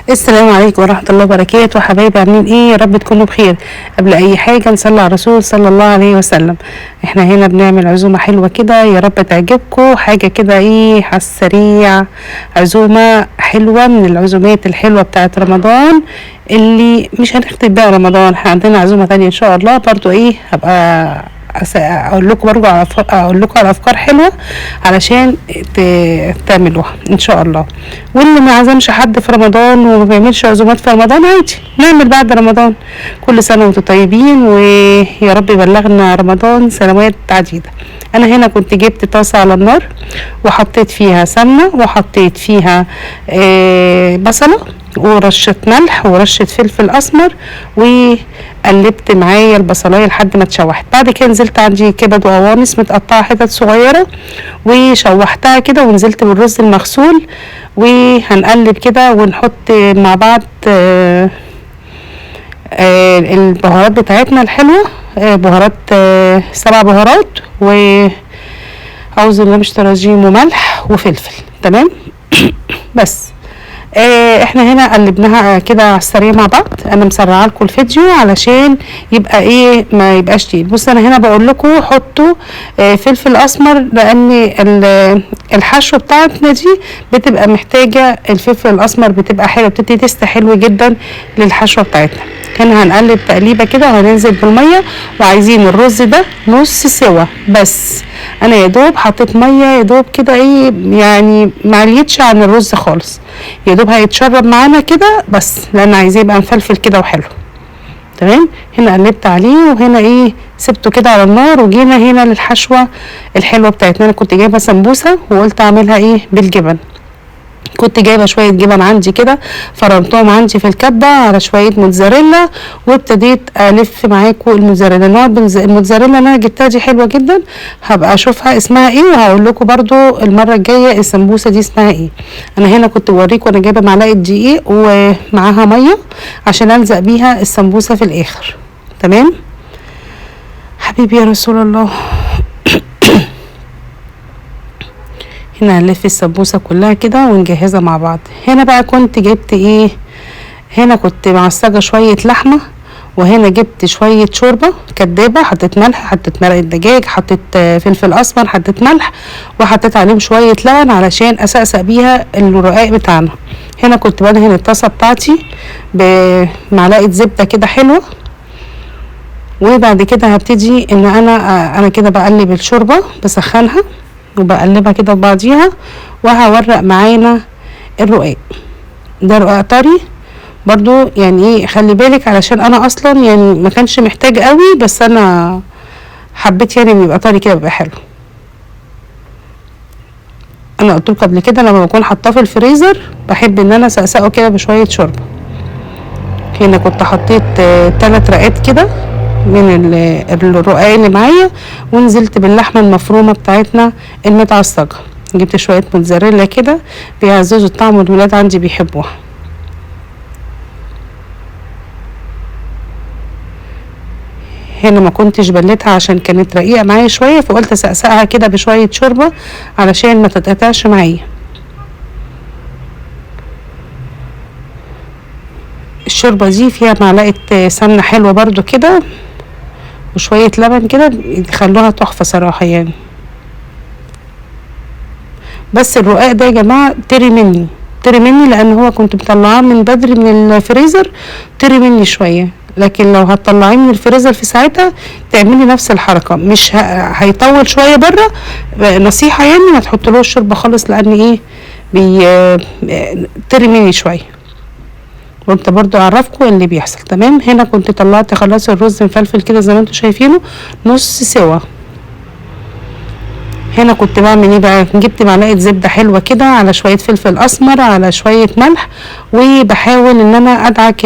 السلام عليكم ورحمة الله وبركاته. حبايبي عاملين ايه؟ يا رب تكونوا بخير. قبل اي حاجة نصلي على الرسول صلى الله عليه وسلم. احنا هنا بنعمل عزومة حلوة كده، يا رب تعجبكم. حاجة كده ايه، على السريع، عزومة حلوة من العزومات الحلوة بتاعت رمضان اللي مش هنختم بيها رمضان. احنا عندنا عزومة تانية ان شاء الله برضو ايه، هبقى اقول لكم برضو اقول لكم على افكار حلوه علشان تعملوها ان شاء الله. واللي ما عزمش حد في رمضان وما بيعملش عزومات في رمضان، عادي نعمل بعد رمضان. كل سنه وانتم طيبين، ويا رب يبلغنا رمضان سنوات عديده. انا هنا كنت جبت طاسه على النار وحطيت فيها سمنه، وحطيت فيها بصله ورشة ملح ورشة فلفل اسمر، وقلبت معايا البصلايه لحد ما اتشوحت. بعد كده نزلت عندي كبد وقوانص متقطعه حتت صغيره وشوحتها كده، ونزلت بالرز المغسول، وهنقلب كده ونحط مع بعض البهارات بتاعتنا الحلوه. بهارات 7 بهارات، وعاوز الله مش تراجيم، وملح وفلفل. تمام. بس احنا هنا قلبناها كده على السريع مع بعض. انا مسرعه لكم الفيديو علشان يبقى ايه، ما يبقاش تقيل. بص انا هنا بقول لكم حطوا فلفل اسمر، لان الحشوه بتاعتنا دي بتبقى محتاجه الفلفل الاسمر، بتبقى حلوه، بتدي تست حلو جدا للحشوه بتاعتنا. هنا هنقلب تقليبه كده، وهننزل بالميه، وعايزين الرز ده نص سوا بس. انا يا دوب حطيت ميه يا دوب كده ايه، يعني معليتش عن الرز خالص، يا دوب هيتشرب معانا كده بس، لان عايزاه يبقى مفلفل كده وحلو. تمام. هنا قلبت عليه، وهنا ايه سبته كده على النار، وجينا هنا للحشوه الحلوه بتاعتنا. انا كنت جايبه سمبوسه وقلت اعملها ايه بالجبن. كنت جايبه شويه جبن عندي كده، فرمتهم عندي في الكبه على شويه موتزاريلا، وابتديت الف معاكم الموتزاريلا. نوع الموتزاريلا اللي انا جبتها دي حلوه جدا، هبقى اشوفها اسمها ايه، وهقول لكم برضو المره الجايه السمبوسه دي اسمها ايه. انا هنا كنت بوريكم وانا جايبه معلقه دقيق ومعاها ميه عشان الزق بيها السمبوسه في الاخر. تمام حبيبي يا رسول الله. هنا هنلف السمبوسه كلها كده ونجهزها مع بعض. هنا بقى كنت جبت ايه، هنا كنت معصجه شويه لحمه، وهنا جبت شويه شوربه كدابه، حطيت ملح، حطيت مرقه دجاج، حطيت فلفل اسمر، حطيت ملح، وحطيت عليهم شويه لبن علشان اسقسق بيها الرقاق بتاعنا. هنا كنت بدهن الطاسه بتاعتي بمعلقه زبده كده حلوه، وبعد كده هبتدي ان انا كده بقلب الشوربه، بسخنها وبقلبها كده ببعضيها، وهورق معانا الرقاق. ده رقاق طري برضو، يعني ايه خلي بالك، علشان انا اصلا يعني ما كانش محتاج قوي، بس انا حبيت يعني يبقى طري كده بيبقى حلو. انا قلت لكم قبل كده لما بكون حاطاه في الفريزر بحب ان انا اسقسقه كده بشويه شوربه. هنا كنت حطيت 3 رقات كده من الرقاق اللي معايا، ونزلت باللحمه المفرومه بتاعتنا المتعصجه. جبت شويه موتزاريلا كده بيعززوا الطعم، والولاد عندي بيحبوها. هنا ما كنتش بلتها عشان كانت رقيقه معايا شويه، فقلت اسقسقها كده بشويه شوربه علشان ما تتقطعش معايا. الشوربه دي فيها معلقه سمنه حلوه برضو كده، وشويه لبن كده يخلوها تحفه صراحه يعني. بس الرقاق ده يا جماعه طري مني، طري مني، لان هو كنت مطلعاه من بدري من الفريزر، طري مني شويه. لكن لو هتطلعيه من الفريزر في ساعتها تعملي نفس الحركه، مش هيطول شويه بره. نصيحه يعني ما تحطلوش شوربه خالص، لان ايه طري مني شويه. وانت برضو اعرفكم اللي بيحصل. تمام. هنا كنت طلعت خلاص الرز مفلفل كده زي ما انتم شايفينه نص سوا. هنا كنت بعمل ايه بقى، جبت معلقه زبده حلوه كده على شويه فلفل اسمر على شويه ملح، وبحاول ان انا ادعك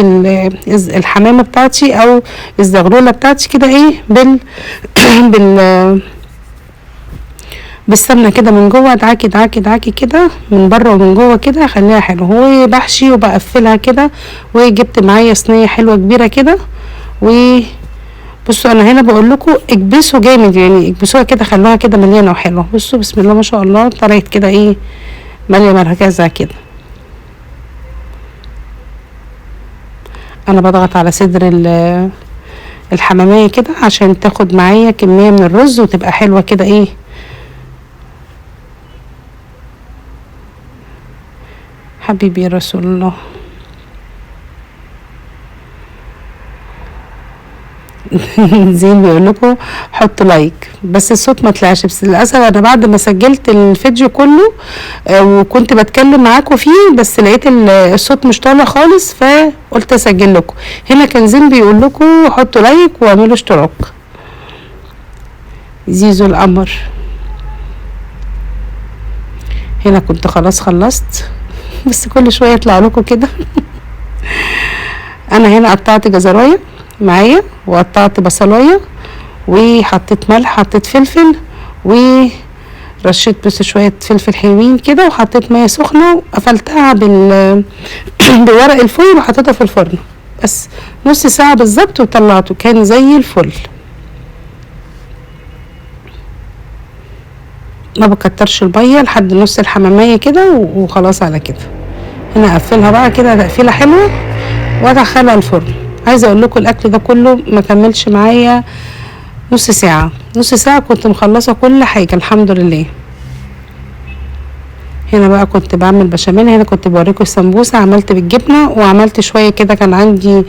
الحمامه بتاعتي او الزغلوله بتاعتي كده ايه بالسمنه كده من جوه، ادعكي دعكي دعكي كده من بره ومن جوه كده، اخليها حلو. وبحشي وبقفلها كده. وجبت معايا صينيه حلوه كبيره كده، بصوا انا هنا بقول لكم اكبسوا جامد، يعني اكبسوها كده، خلوها كده مليانه وحلوه. بصوا بسم الله ما شاء الله، طلعت كده ايه ماليه مركزها كده. انا بضغط على صدر الحمامية كده عشان تاخد معايا كمية من الرز وتبقى حلوة كده ايه. حبيبي يا رسول الله. زين بيقول لكم حطوا لايك، بس الصوت ما طلعش، بس للاسف انا بعد ما سجلت الفيديو كله وكنت بتكلم معاكم فيه، بس لقيت الصوت مش طالع خالص، فقلت اسجل لكم. هنا كان زين بيقول لكم حطوا لايك واعملوا اشتراك. زيزو القمر. هنا كنت خلاص خلصت، بس كل شويه يطلع لكم كده. انا هنا قطعت جزرايه معايا، وقطعت بصلايه، وحطيت ملح، حطيت فلفل، ورشيت بس شويه فلفل حلوين كده، وحطيت ميه سخنه وقفلتها بورق الفويل وحطيتها في الفرن بس نص ساعه بالظبط، وطلعته كان زي الفل. ما بكترش الميه لحد نص الحماميه كده وخلاص على كده. هنا اقفلها بقى كده تقفيله حلوه وادخلها الفرن. عايزه اقول لكم الاكل ده كله ما كملش معايا نص ساعه، نص ساعه كنت مخلصه كل حاجه الحمد لله. هنا بقى كنت بعمل بشاميل. هنا كنت بوريكم السمبوسه، عملت بالجبنه، وعملت شويه كده كان عندي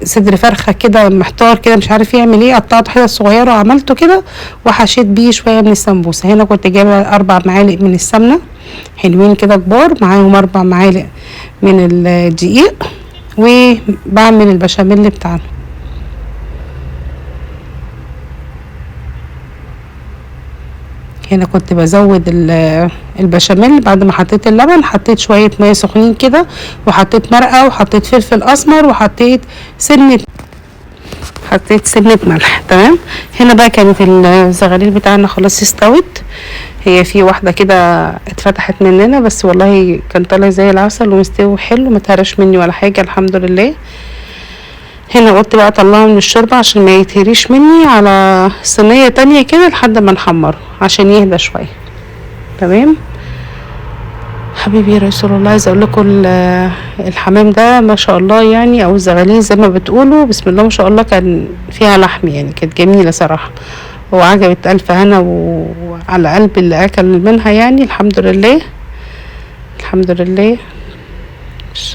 صدر فرخه كده محتار كده مش عارف يعمل ايه، قطعته حتت صغيره وعملته كده وحشيت بيه شويه من السمبوسه. هنا كنت جايبه 4 معالق من السمنه حلوين كده كبار، معاهم 4 معالق من الدقيق، وبعمل البشاميل بتاعنا. هنا كنت بزود البشاميل بعد ما حطيت اللبن، حطيت شوية مية سخنين كده، وحطيت مرقة، وحطيت فلفل اسمر، وحطيت سنة ملح. تمام. هنا بقى كانت الزغاليل بتاعنا خلاص استوت. هي في واحدة كده اتفتحت مننا، بس والله كان طالع زي العسل ومستوي حلو، ما تهرش مني ولا حاجة الحمد لله. هنا قلت بقى اطلعه من الشوربة عشان ما يتهريش مني على صينية تانية كده لحد ما نحمره عشان يهدى شوية. تمام. حبيبي يا رسول الله. عايزه اقول لكم الحمام ده ما شاء الله يعني، او الزغاليل زي ما بتقولوا، بسم الله ما شاء الله، كان فيها لحم يعني، كانت جميله صراحه، وعجبت الف هنا وعلى قلب اللي اكل منها يعني. الحمد لله الحمد لله.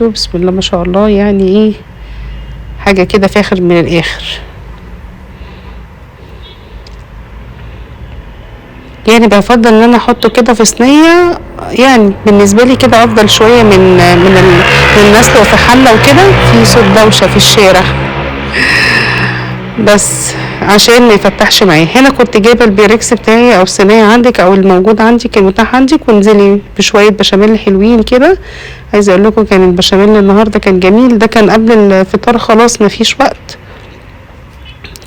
بسم الله ما شاء الله يعني ايه، حاجه كده فاخر من الاخر يعني. بفضل ان انا احطه كده في صينيه يعني، بالنسبه لي كده افضل شويه من الناس لو في حله وكده في صوت دوشه في الشارع، بس عشان ما يفتحش معايا. هنا كنت جايبه البيركس بتاعي او الصينيه عندك او الموجود عندك المتاح عندك، وانزلي بشويه بشاميل حلوين كده. عايزه اقول لكم كان البشاميل النهارده كان جميل. ده كان قبل الفطار خلاص، ما فيش وقت،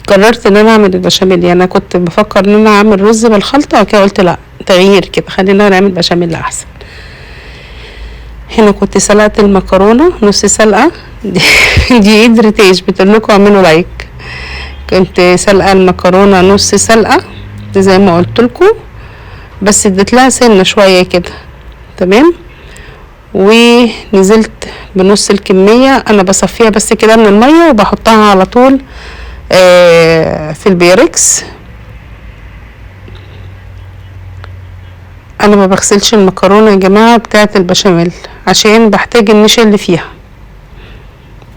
قررت ان انا اعمل البشاميل. يعني انا كنت بفكر ان انا اعمل رز بالخلطه، وكده قلت لا، تغيير كده، خلينا نعمل بشاميل احسن. هنا كنت سلقت المكرونه نص سلقه. دي ادريتاج بتقول لكم اعملوا لايك. كنت سلقه المكرونه نص سلقه زي ما قلت لكم، بس اديت لها سنه شويه كده. تمام. ونزلت بنص الكميه، انا بصفيها بس كده من الميه وبحطها على طول في البيركس. انا ما بغسلش المكرونه يا جماعه بتاعه البشاميل عشان بحتاج النشا اللي فيها.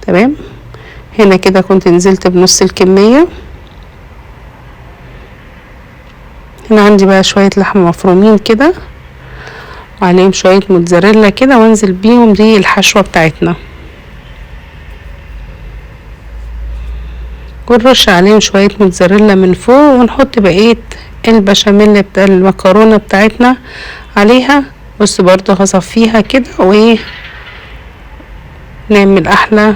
تمام. هنا كده كنت نزلت بنص الكميه. هنا عندي بقى شويه لحمه مفرومين كده وعليهم شويه موتزاريلا كده، وانزل بيهم. دي الحشوه بتاعتنا، ونرش عليهم شوية موتزاريلا من فوق، ونحط بقية البشاميل بتاع المكرونة بتاعتنا عليها. بص برضو هصفيها كده وايه، نعمل احلى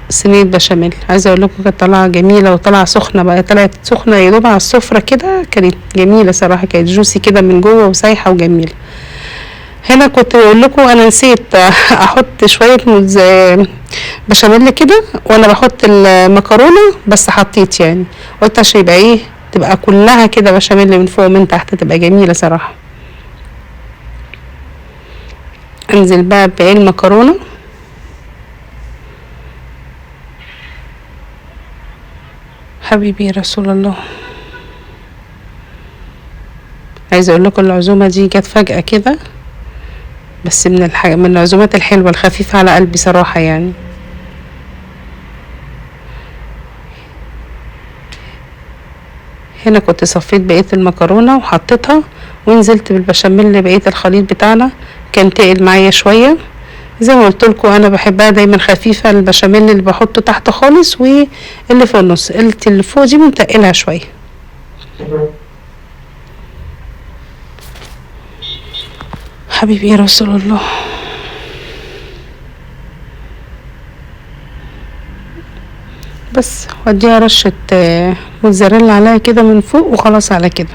صينية بشاميل. عايزة اقول لكم كانت طالعة جميلة وطالعة سخنة بقى، طلعت سخنة يا دوب على السفرة كده، كانت جميلة صراحة، كانت جوسي كده من جوه وسايحة وجميلة. هنا كنت بقول لكم انا نسيت احط شويه بشاميل كده وانا بحط المكرونه، بس حطيت يعني، قلت عشان يبقى ايه، تبقى كلها كده بشاميل من فوق ومن تحت، تبقى جميله صراحه. انزل بقى باقي المكرونه حبيبي يا رسول الله. عايزه اقول لكم العزومه دي جت فجأة كده، بس من العزومات الحلوه الخفيفه على قلبي صراحه يعني. هنا كنت صفيت بقيه المكرونه وحطيتها، ونزلت بالبشاميل بقيه الخليط بتاعنا. كان تقل معايا شويه، زي ما قلت لكم انا بحبها دايما خفيفه. البشاميل اللي بحطه تحت خالص، واللي في النص اللي فوق دي بنتقلها شويه. حبيبي يا رسول الله. بس وديها رشة موتزاريلا عليها كده من فوق، وخلاص على كده.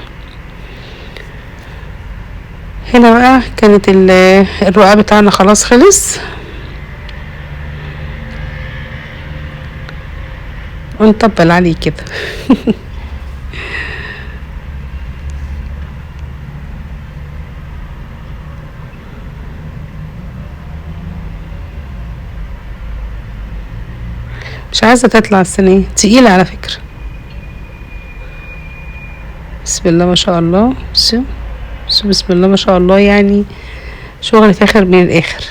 هنا بقى كانت الرقاق بتاعنا خلاص خلص، ونطبل عليه كده. مش عايزة تطلع الصينية تقيلة على فكرة. بسم الله ما شاء الله. بسم الله ما شاء الله، يعني شغل فاخر من الآخر.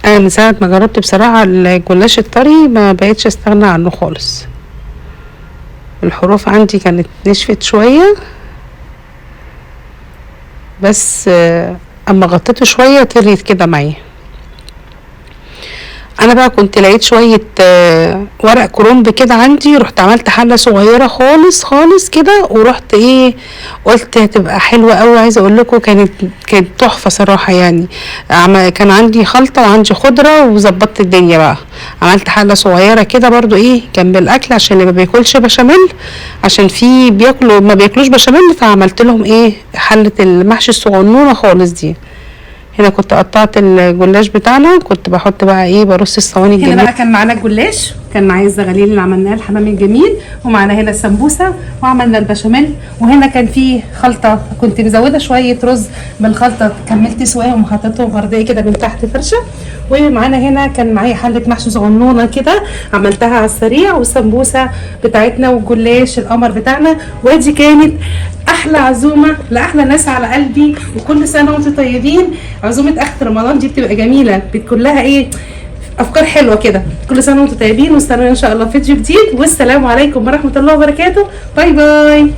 انا من ساعة ما جربت بصراحة الجلاش الطري ما بقيتش استغنى عنه خالص. الحروف عندي كانت نشفت شوية، بس اما غطيته شوية طريت كده معايا. انا بقى كنت لقيت شوية ورق كرنب كده عندي، رحت عملت حلة صغيرة خالص خالص كده، ورحت قلت هتبقى حلوة قوي. عايزة اقول لكم كانت تحفة صراحة يعني. كان عندي خلطة وعندي خضرة، وظبطت الدنيا بقى. عملت حلة صغيرة كده برضو جنب الاكل، عشان اللي ما بياكلش بشاميل، عشان في ما بياكلوش بشاميل، فعملت لهم حلة المحشي الصغنونة خالص دي. هنا كنت قطعت الجلاش بتاعنا، كنت بحط بقى برص الصواني الجميل. هنا بقى كان معانا الجلاش، كان معايا الزغاليل اللي عملناها الحمام الجميل، ومعانا هنا السمبوسه، وعملنا البشاميل. وهنا كان في خلطه كنت مزوده شويه رز بالخلطه، كملت سواهم وحطيتهم فرديه كده من تحت فرشه. ومعانا هنا كان معايا حله محشي صغنونه كده عملتها على السريع، والسمبوسه بتاعتنا والجلاش القمر بتاعنا. ودي كانت احلى عزومه لاحلى ناس على قلبي. وكل سنه وانتم طيبين. عزومه اخر رمضان دي بتبقى جميله، بتكون لها افكار حلوه كده. كل سنه وانتم طيبين، واستنوا ان شاء الله فيديو جديد. والسلام عليكم ورحمه الله وبركاته. باي باي.